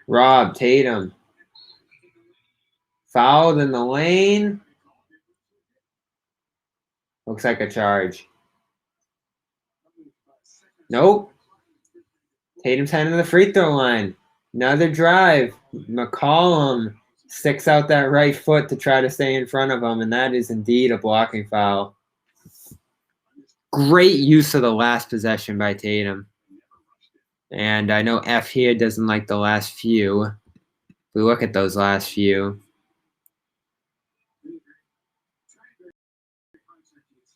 Rob, Tatum. Fouled in the lane. Looks like a charge. Nope. Tatum's heading to the free throw line. Another drive. McCollum sticks out that right foot to try to stay in front of him, and that is indeed a blocking foul. Great use of the last possession by Tatum. And I know F here doesn't like the last few. If we look at those last few.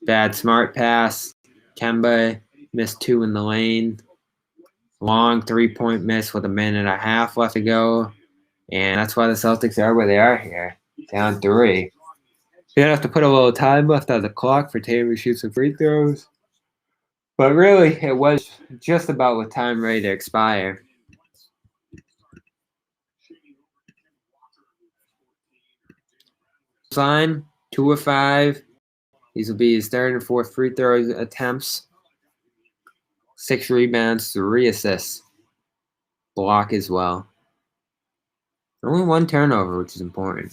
Bad Smart pass. Kemba missed 2 in the lane. Long 3-point miss with 1.5 minutes left to go. And that's why the Celtics are where they are here. Down 3. You're going to have to put a little time left on the clock for Tatum to shoot some free throws. But really, it was just about with time ready to expire. Line, 2 of 5. These will be his 3rd and 4th free throw attempts. 6 rebounds, 3 assists. Block as well. Only 1 turnover, which is important.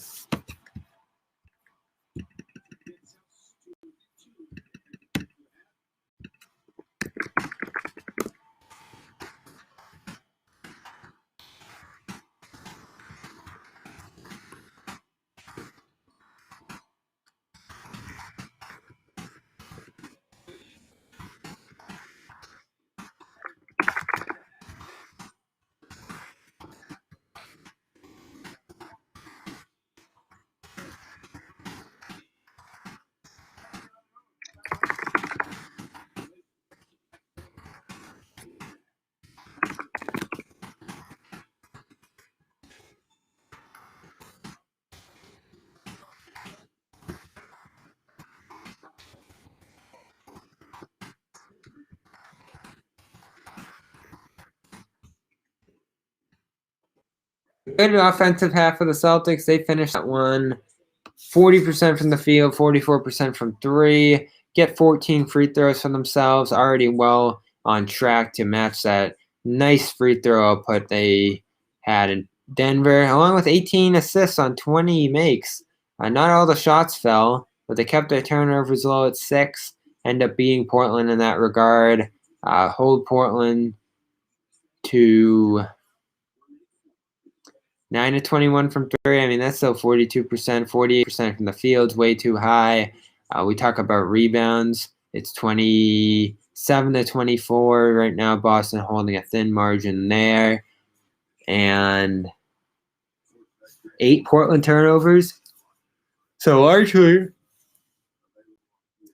Good offensive half of the Celtics. They finished at 40% from the field, 44% from 3. Get 14 free throws for themselves. Already well on track to match that nice free throw output they had in Denver, along with 18 assists on 20 makes. Not all the shots fell, but they kept their turnovers low at 6. End up beating Portland in that regard. Hold Portland to 9 of 21 from 3. I mean, that's still 42%, 48% from the field's way too high. We talk about rebounds. It's 27 to 24 right now. Boston holding a thin margin there. And 8 Portland turnovers. So largely,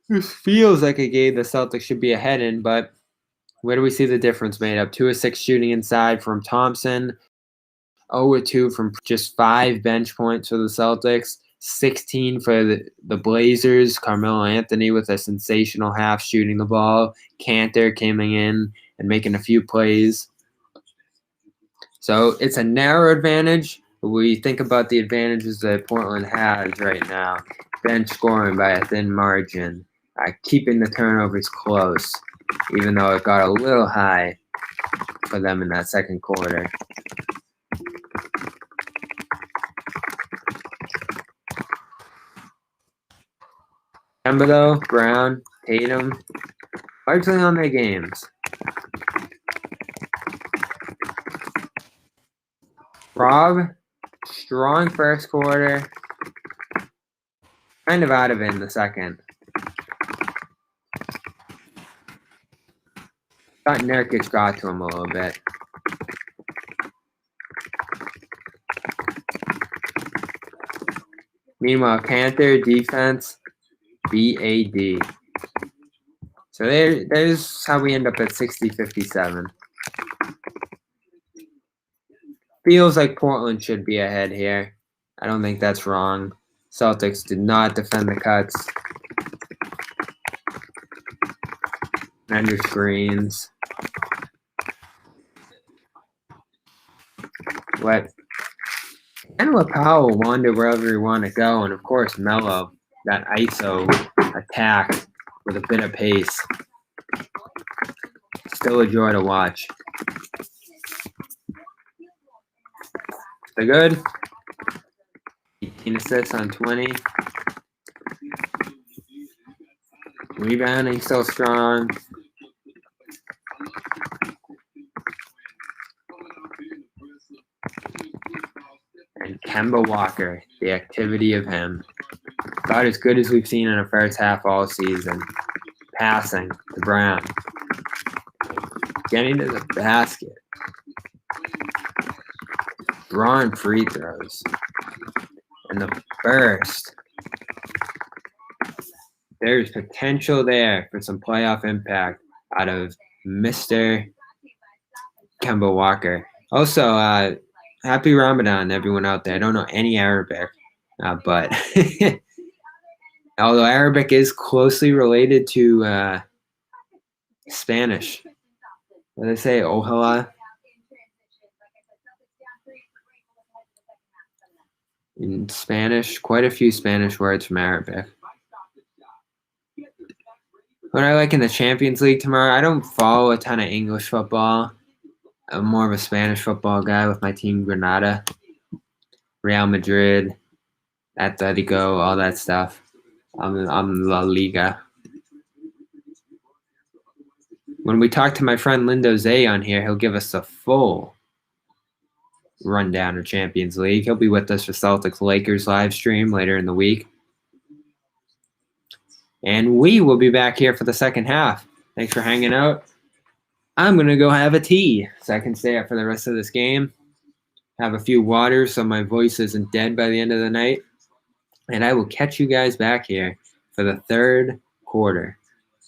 this feels like a game the Celtics should be ahead in, but where do we see the difference made up? 2 of 6 shooting inside from Thompson. 0-2 from just 5 bench points for the Celtics. 16 for the Blazers. Carmelo Anthony with a sensational half shooting the ball. Kanter coming in and making a few plays. So it's a narrow advantage. We think about the advantages that Portland has right now. Bench scoring by a thin margin. Keeping the turnovers close, even though it got a little high for them in that second quarter. Kemba, though, Brown, Tatum, largely on their games. Rob, strong first quarter. Kind of out of it in the second. Thought Nurkic got to him a little bit. Meanwhile, Kanter defense, BAD. So there's how we end up at 60-57. Feels like Portland should be ahead here. I don't think that's wrong. Celtics did not defend the cuts. Under screens. Let Powell wander wherever you want to go. And, of course, Melo, that ISO attack with a bit of pace. Still a joy to watch. They're good. 18 assists on 20. Rebounding still strong. And Kemba Walker, the activity of him. About as good as we've seen in the first half all season. Passing to Brown. Getting to the basket. Drawing free throws. And the burst. There's potential there for some playoff impact out of Mr. Kemba Walker. Also, happy Ramadan, everyone out there. I don't know any Arabic, but although Arabic is closely related to Spanish. What do they say? Ojalá. In Spanish, quite a few Spanish words from Arabic. What I like in the Champions League tomorrow, I don't follow a ton of English football. I'm more of a Spanish football guy with my team Granada, Real Madrid, Atletico, all that stuff. I'm La Liga. When we talk to my friend Lindo Zay on here, he'll give us a full rundown of Champions League. He'll be with us for Celtics Lakers live stream later in the week. And we will be back here for the second half. Thanks for hanging out. I'm going to go have a tea so I can stay up for the rest of this game. Have a few waters so my voice isn't dead by the end of the night. And I will catch you guys back here for the third quarter.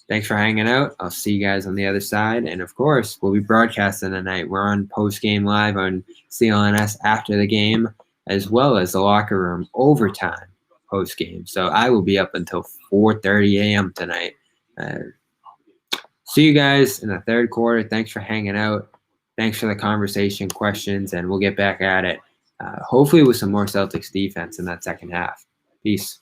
Thanks for hanging out. I'll see you guys on the other side. And, of course, we'll be broadcasting tonight. We're on post-game live on CLNS after the game, as well as the locker room overtime post-game. So I will be up until 4:30 a.m. tonight. See you guys in the third quarter. Thanks for hanging out. Thanks for the conversation, questions, and we'll get back at it, hopefully with some more Celtics defense in that second half. Peace.